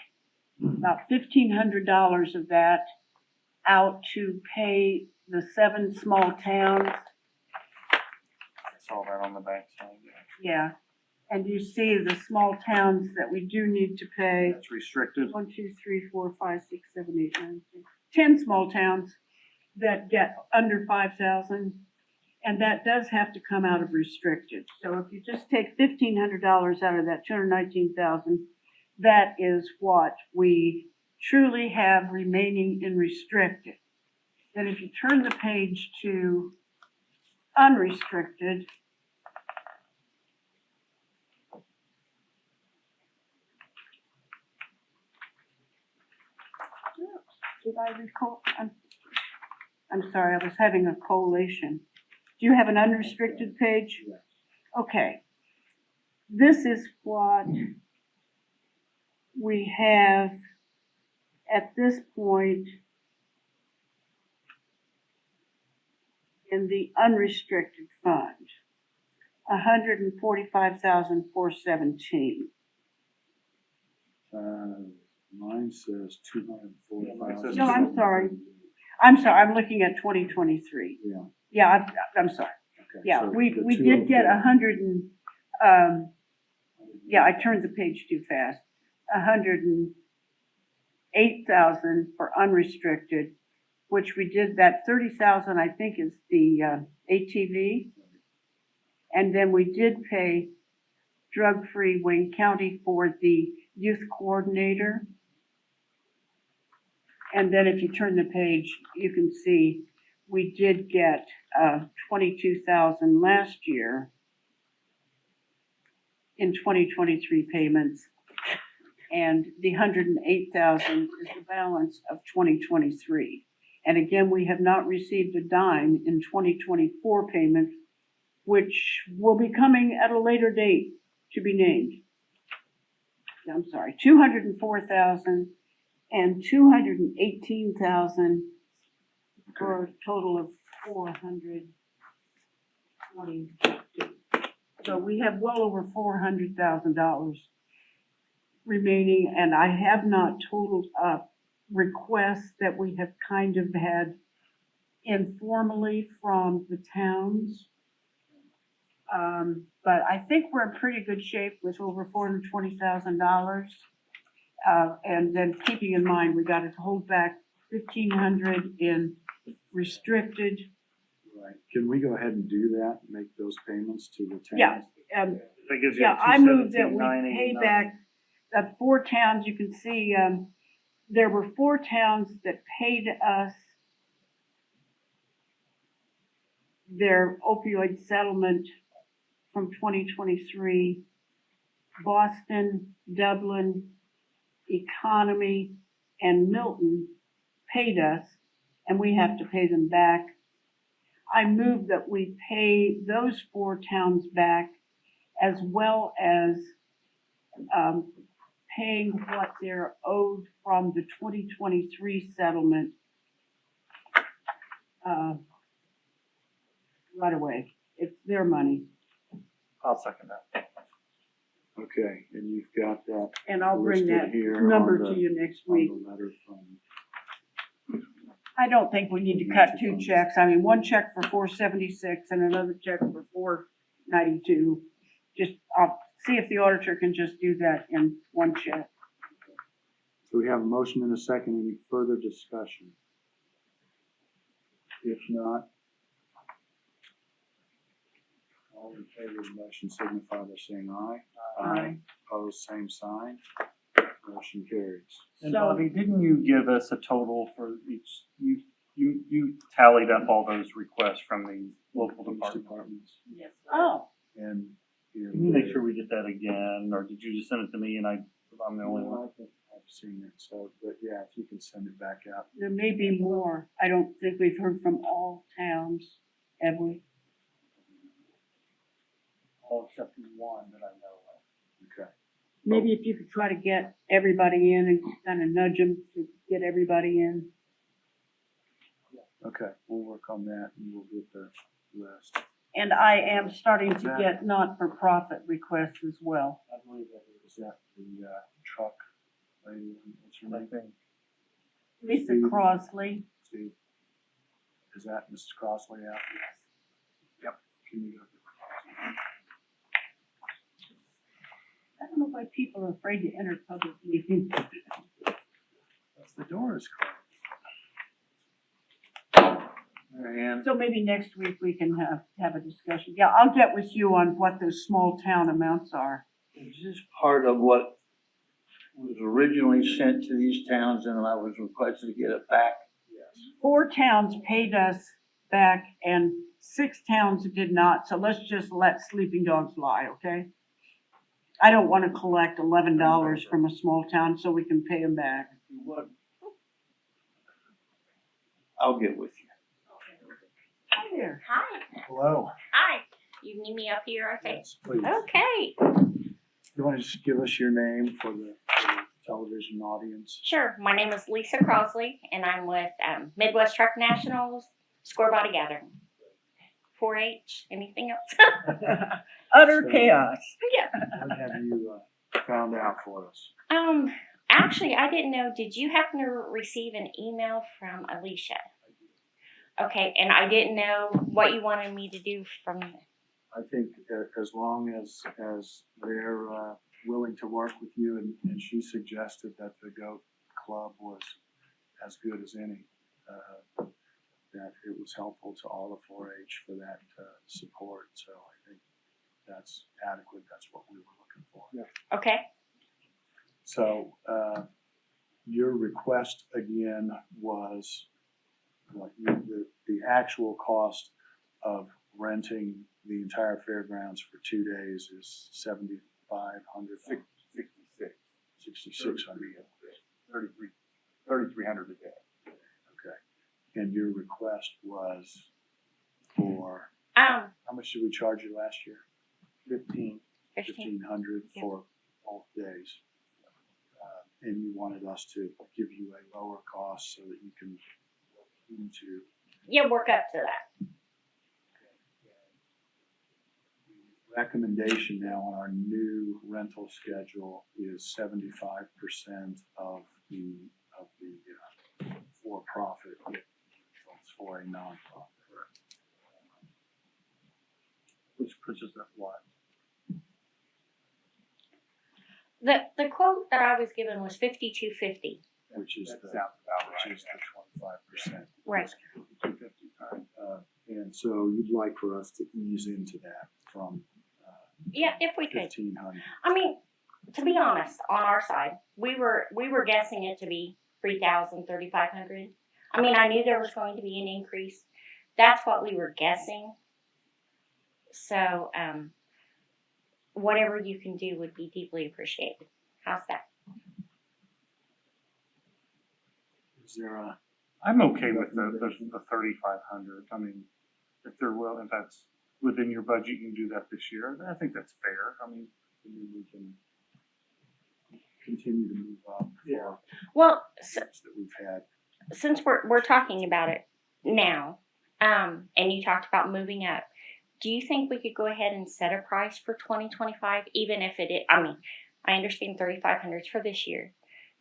about $1,500 of that out to pay the 7 small towns. I saw that on the back side. Yeah. And you see the small towns that we do need to pay. That's restricted. 1, 2, 3, 4, 5, 6, 7, 8, 9, 10 small towns that get under 5,000, and that does have to come out of restricted. So if you just take $1,500 out of that 219,000, that is what we truly have remaining in restricted. Then if you turn the page to unrestricted, did I recall? I'm sorry, I was having a collation. Do you have an unrestricted page? Yes. Okay. This is what we have at this point in the unrestricted fund. $145,417. Mine says 245. No, I'm sorry. I'm looking at 2023. Yeah. Yeah, I'm sorry. Okay, Yeah, so we the did get 204. yeah, I turned the page too fast. 108,000 for unrestricted, which we did that 30,000, I think is the ATV. And then we did pay drug-free Wayne County for the youth coordinator. And then if you turn the page, you can see we did get 22,000 last year in 2023 payments, and the 108,000 is the balance of 2023. And again, we have not received a dime in 2024 payments, which will be coming at a later date to be named. I'm sorry, 204,000 and 218,000 for a total of 422. So we have well over $400,000 remaining, and I have not totaled up requests that we have kind of had informally from the towns. But I think we're in pretty good shape with over $420,000. And then keeping in mind, we got to hold back 1,500 in restricted. Right. Can we go ahead and do that, make those payments to the towns? Yeah, That gives you yeah, I move that we 217,989. pay back the 4 towns. You can see, there were 4 towns that paid us their opioid settlement from 2023. Boston, Dublin, Economy, and Milton paid us, and we have to pay them back. I move that we pay those 4 towns back, as well as paying what they're owed from the 2023 settlement right away. It's their money. I'll second that. Okay, and you've got that And I'll bring listed that here number on to the- you next on week. the letter from, I don't think we need to cut 2 checks. I mean, 1 check for 476 and another check for 492. Just, I'll see if the auditor can just do that in 1 check. so we have a motion and a second. Any further discussion? If not, all in favor of the motion signify by saying aye. Aye. Opposed, same sign. Motion carries. And So- Bobby, didn't you give us a total for each, you tallied up all those requests from the local Police department? departments. Yes. Oh, And. Can you make sure we get that again, or did you just send it to me and I'm the only one? I think I've seen it, so, but yeah, if you can send it back out. there may be more. I don't think we've heard from all towns, have we? All except one that I know of. Okay. maybe if you could try to get everybody in and kind of nudge them to get everybody in. Okay, we'll work on that and we'll get the list. And I am starting to get not-for-profit requests as well. I believe that is that the truck lady, what's her name? Lisa Steve. Crosley. Steve. Is that Mrs. Crossley out? Yep. Can you go? I don't know why people are afraid to enter public meetings. The door is closed. And So maybe next week we can have a discussion. Yeah, I'll get with you on what those small town amounts are. Is this part of what was originally sent to these towns and I was requested to get it back? 4 towns paid us back and 6 towns did not, so let's just let sleeping dogs lie, okay? I don't want to collect $11 from a small town so we can pay them back. What? I'll get with you. Hi there. Hi. hello. Hi. You need me up here, okay? Yes, please. Okay. You want to just give us your name for the television audience? Sure. My name is Lisa Crosley, and I'm with Midwest Truck Nationals Score Body Gathering. 4-H. Anything else? Utter So- chaos. Yeah. What have you found out for us? Actually, I didn't know. Did you happen to receive an email from Alicia? Okay, and I didn't know what you wanted me to do from. I think as long as they're willing to work with you, and she suggested that the GOAT Club was as good as any, that it was helpful to all of 4-H for that support. So I think that's adequate. That's what we were looking for. Yeah. Okay. So your request again was what the actual cost of renting the entire fairgrounds for 2 days is $7,500. 6,600. 3,300 a day. Okay. And your request was for Um, how much did we charge you last year? 15. 1,500 for both days. And you wanted us to give you a lower cost so that you can look into. Yeah, work up to that. Recommendation now on our new rental schedule is 75% of the for-profit for a nonprofit. Which puts us at what? The quote that I was given was $52.50. Which is That the sounds about right. which is the 25%. Right. And so you'd like for us to ease into that from Yeah, if we could. 1,500. I mean, to be honest, on our side, we were guessing it to be 3,000, 3,500. I mean, I knew there was going to be an increase. That's what we were guessing. So, whatever you can do would be deeply appreciated. How's that? Is there a I'm okay with the 3,500. I mean, if they're if that's within your budget, you can do that this year. I think that's fair. I mean, we can continue to move up for Well, that we've had? since we're talking about it now, and you talked about moving up, do you think we could go ahead and set a price for 2025, even if it is? I mean, I understand 3,500 is for this year.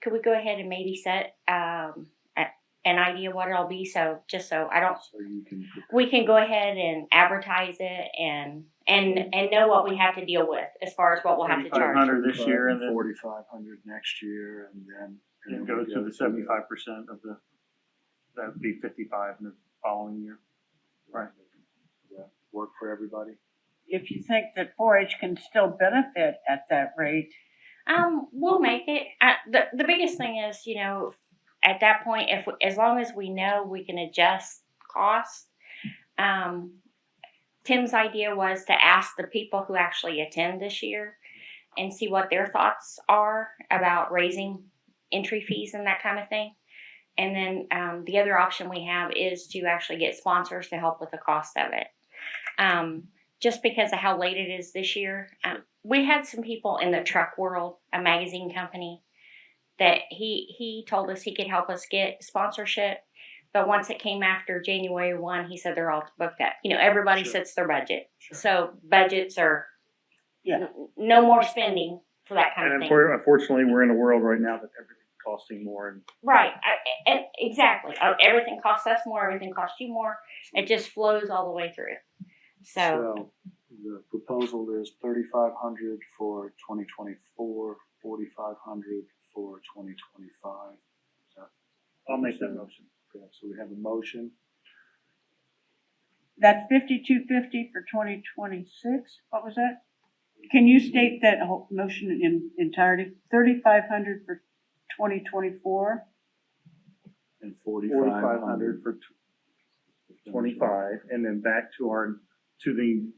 Could we go ahead and maybe set an idea what it'll be? So just so I don't, So you can we can go ahead and advertise it and know what we have to deal with as far as what we'll have to charge. 3,500 this year, and then 4,500 next year, and then and go to the 75% of the. That would be 55 in the following year. Right. Yeah. Work for everybody. If you think that 4-H can still benefit at that rate, We'll make it. The biggest thing is, you know, at that point, as long as we know we can adjust costs. Tim's idea was to ask the people who actually attend this year and see what their thoughts are about raising entry fees and that kind of thing. And then the other option we have is to actually get sponsors to help with the cost of it. Just because of how late it is this year, we had some people in the truck world, a magazine company, that he told us he could help us get sponsorship. But once it came after January 1, he said they're all booked up. You know, everybody Sure. sets their budget. Sure. So budgets are Yeah. no more spending for that kind of And thing. unfortunately, we're in a world right now that everything's costing more. And Right. And exactly. Everything costs us more. Everything costs you more. It just flows all the way through. So the proposal is 3,500 for 2024, 4,500 for 2025. I'll make that motion. Okay, so we have a motion. That's 5250 for 2026. What was that? Can you state that whole motion in entirety? 3,500 for 2024. And 4,500 for 25, and then back to the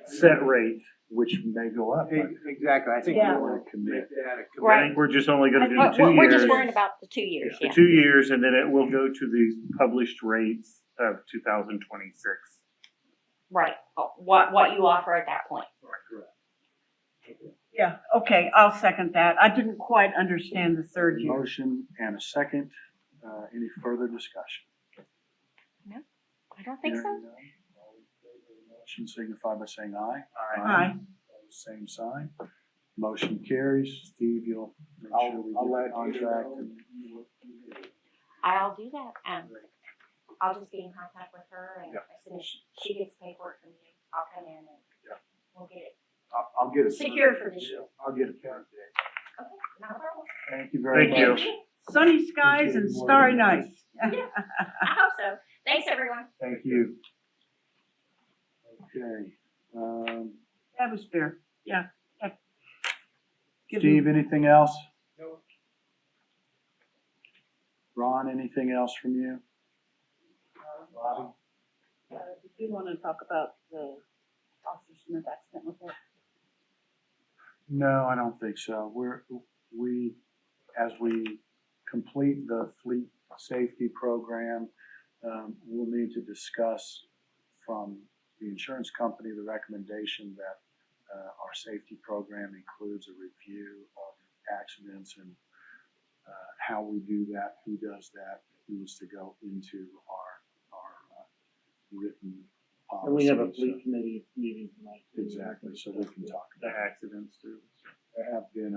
set rate. which may go up. but Exactly, I think Yeah. we want to commit that. I Right. think we're just only going to do We're, the 2 years. we're just worried about the 2 years. The Yeah. 2 years, and then it will go to the published rates of 2026. Right. What you offer at that point. Yeah, okay, I'll second that. I didn't quite understand the third year. Motion and a second. Any further discussion? I don't think so. Hearing none, all in favor of the motion signify by saying aye. Aye. Opposed, same sign. Motion carries. Steve, you'll make sure we I'll get let the contract. I'll do that. I'll just be in contact with her, and Yeah. as soon as she gets paperwork from you, I'll come in and Yeah. we'll get it I'll get it. secured for this year. I'll get it done today. Okay, not a problem. Thank you very Thank much. you. Sunny skies and starry nights. I hope so. Thanks, everyone. Thank you. Okay. That was fair, yeah. Give Steve, me- anything else? No. Ron, anything else from you? Bobby? Did you want to talk about the Officer Smith accident report? No, I don't think so. As we complete the fleet safety program, we'll need to discuss from the insurance company the recommendation that our safety program includes a review of accidents and how we do that, who does that, needs to go into our written policy. And we have a So- fleet committee meeting tonight. too. Exactly, so we can talk The about it. accidents too. There have been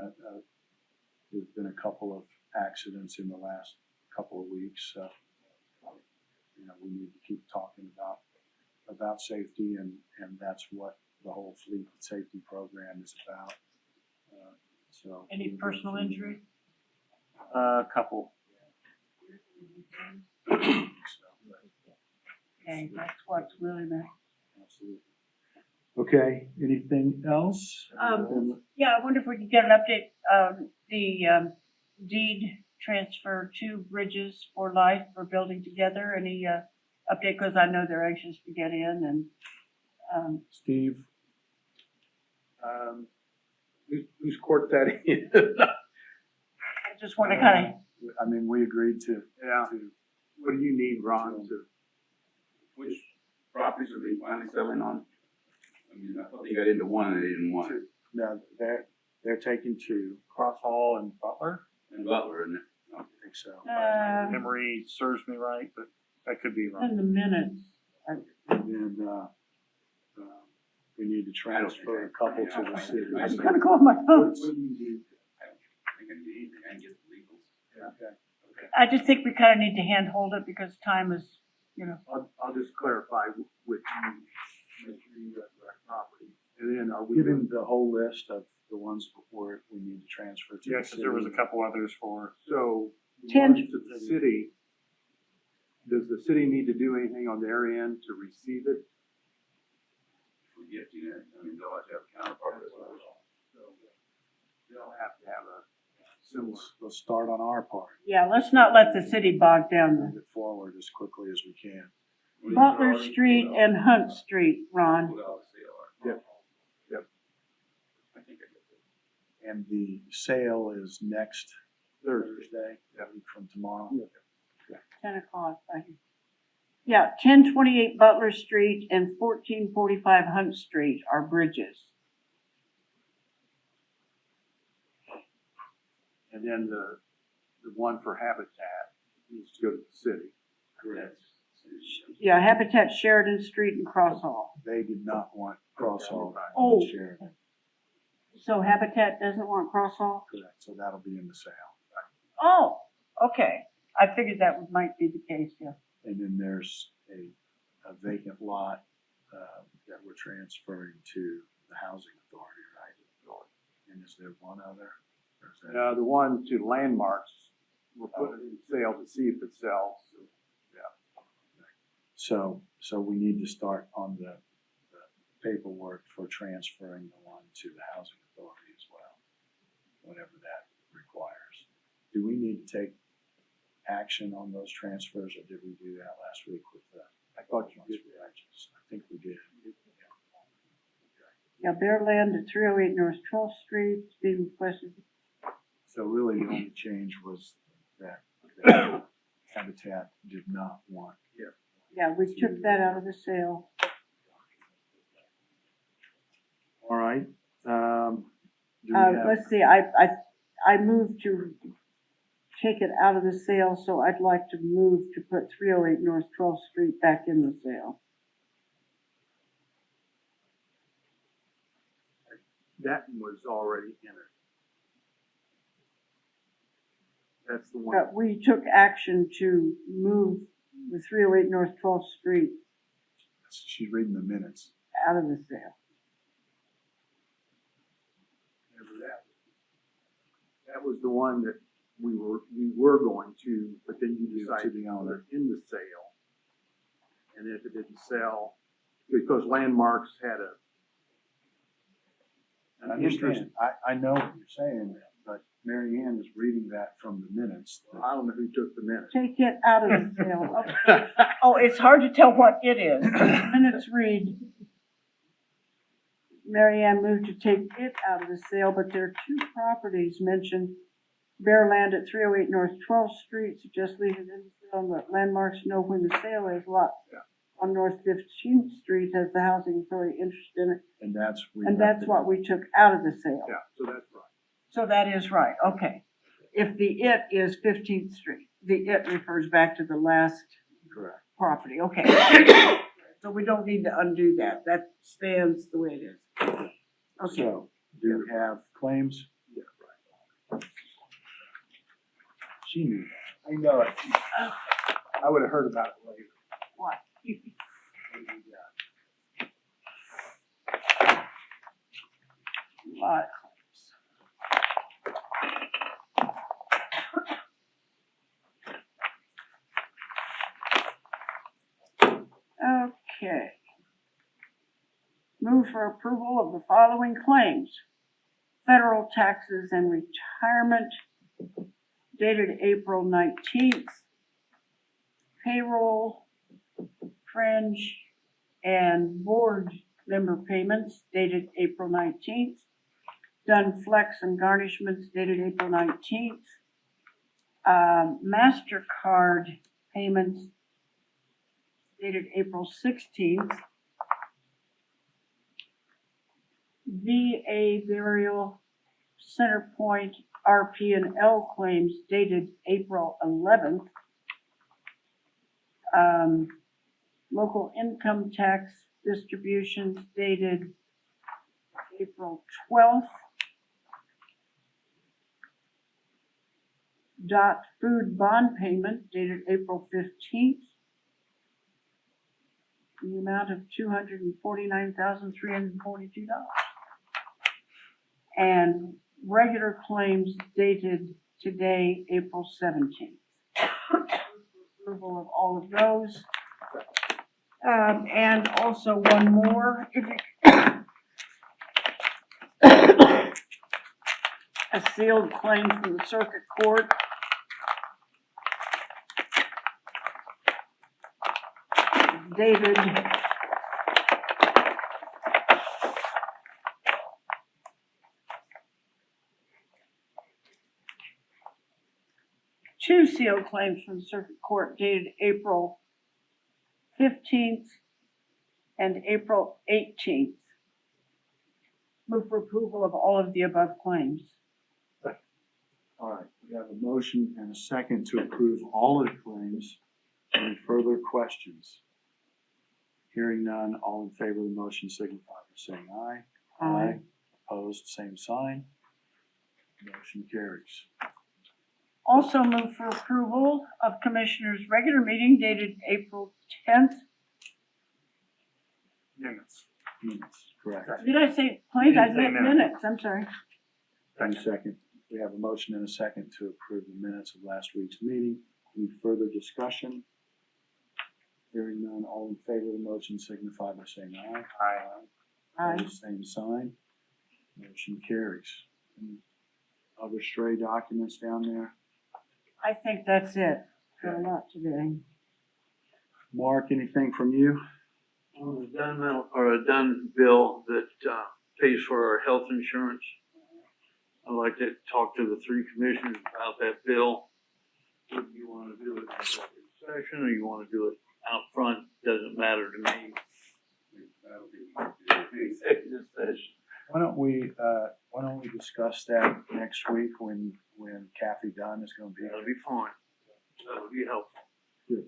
there's been a couple of accidents in the last couple of weeks, so, we need to keep talking about safety, and that's what the whole fleet safety program is about. So. Any personal injury? Couple. Okay, that's what's really matters. Absolutely. Okay, anything else? Yeah, I wonder if we could get an update, the deed transfer to Bridges for Life for building together, any update, because I know they're anxious to get in and, Steve? Whose court that is? I just want to kind of, I mean, we agreed to. Yeah. What do you need, Ron, to? Which properties are they finally settling on? I mean, I thought they got into one and they didn't want it. No, they're taking two. Cross Hall and Butler. And Butler, and I don't think so. Memory serves me right, but I could be wrong. in the minutes. And then, we need to transfer a couple to the city. I was gonna call my phone. what do you need? I don't think I need anything. I can get the legals. Okay. I just think we kind of need to handhold it because time is, I'll just clarify with you, make sure you got the right property. And then are we? Given the whole list of the ones where we need to transfer to Yeah, the because city. there was a couple others for. So, Ten- once to the city, does the city need to do anything on their end to receive it? If we get to that, I mean, they'll have to have a counterpart as well. They'll have to have a similar. We'll start on our part, yeah, let's not let the city bog down move it forward as quickly as we can. the Butler Street and Hunt Street, Ron. Pulled out the CLR. Yep. I think I get that. And the sale is next Thursday, a week from tomorrow. 10 o'clock, right here. Yeah, 1028 Butler Street and 1445 Hunt Street are Bridges. And then the one for Habitat needs to go to the city. Correct. Yeah, Habitat Sheridan Street and Cross Hall. They did not want Crosshaul Oh. shared. So Habitat doesn't want Cross Hall? Correct, so that'll be in the sale. Oh, okay. I figured that might be the case, yeah. And then there's a vacant lot, that we're transferring to the housing authority, right? And is there one other? Or is that- The one to Landmarks, we're putting it in sale to see if it sells. So we need to start on the paperwork for transferring the one to the housing authority as well, whatever that requires. Do we need to take action on those transfers, or did we do that last week with the? I thought you did. I think we did. Yeah, Bear Land at 308 North 12th Street is being requested. So really, the only change was that Habitat did not want. Yeah, we took that out of the sale. All right, do we have, Let's see, I moved to take it out of the sale, so I'd like to move to put 308 North 12th Street back in the sale. That was already in it. That's the one. But we took action to move the 308 North 12th Street she's reading the minutes. out of the sale. That was the one that we were going to, but then you Give to decided the to owner. put it in the sale. And if it didn't sell, because Landmarks had I understand, I know what you're saying, but Mary Ann is reading that from the minutes. I don't know who took the minutes. Take it out of the sale. Okay. Oh, it's hard to tell what it is. Minutes read. Mary Ann moved to take it out of the sale, but there are two properties mentioned. Bear Land at 308 North 12th Street, suggest leaving it in the sale and let Landmarks know when the sale is. Lot on North 15th Street has the housing authority interested in it. And that's. And that's what we took out of the sale. Yeah, so that's right. So that is right, okay. If the it is 15th Street, the it refers back to the last Correct. property, okay. So we don't need to undo that, that stands the way it is. Okay, So, do we have claims? Yeah, right. She knew that. I know it. I would have heard about it later. what? Lot of claims. Okay. Move for approval of the following claims. Federal taxes and retirement dated April 19th. Payroll, fringe, and board member payments dated April 19th. Done flex and garnishments dated April 19th. MasterCard payments dated April 16th. VA burial center point RP&L claims dated April 11th. Local income tax distributions dated April 12th. Dot food bond payment dated April 15th. In the amount of $249,342. And regular claims dated today, April 17th. Approval of all of those. And also one more, if you a sealed claim from the circuit court. Dated two sealed claims from the circuit court dated April 15th and April 18th. Move for approval of all of the above claims. All right, motion and a second to approve all of the claims. Any further questions? Hearing none, all in favor of the motion signify by saying aye. Aye. Opposed, same sign. Motion carries. Also move for approval of Commissioners' regular meeting dated April 10th. Minutes. Minutes, correct. Did I say claims? I You didn't say meant minutes. minutes, I'm sorry. And second, we have a motion and a second to approve the minutes of last week's meeting. Any further discussion? Hearing none, all in favor of the motion signify by saying aye. Aye. Aye. Opposed, same sign. Motion carries. Any other stray documents down there? I think that's it. Got a lot today. Mark, anything from you? On a done bill that, pays for our health insurance. I'd like to talk to the three commissioners about that bill. If you wanna do it in executive session or you wanna do it out front, doesn't matter to me. Executive session. Why don't we discuss that next week when Kathy Dunn is gonna be That'll be fine. That'll be helpful. Good.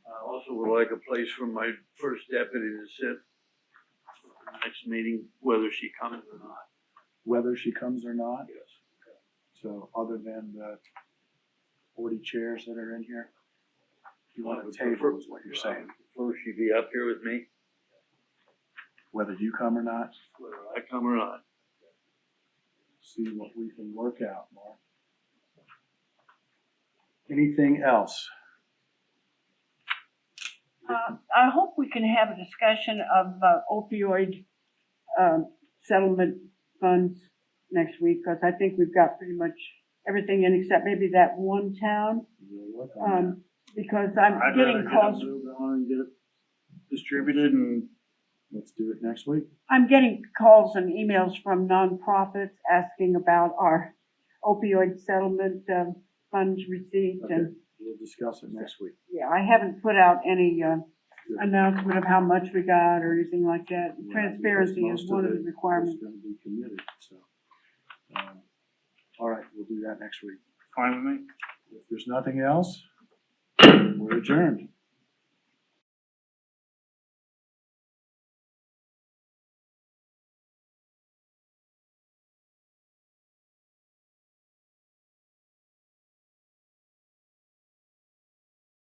I also would like a place for my first deputy to sit for the next meeting, whether she comes or not. whether she comes or not? Yes. So other than the 40 chairs that are in here? You want a would table prefer- is what you're saying, Prefer she be up here with me, whether you come or not? whether I come or not. See what we can work out, Mark. Anything else? I hope we can have a discussion of opioid settlement funds next week, because I think we've got pretty much everything in except maybe that one town. We'll work on that. Because I'm I'd rather getting get calls, it moved on and get it distributed and Let's do it next week. I'm getting calls and emails from nonprofits asking about our opioid settlement funds received, Okay. and We'll discuss it next week. yeah, I haven't put out any announcement of how much we got or anything like that. Transparency is Most one of the it requirements. is gonna be committed, so. All right, we'll do that next week. fine with me. If there's nothing else, we're adjourned.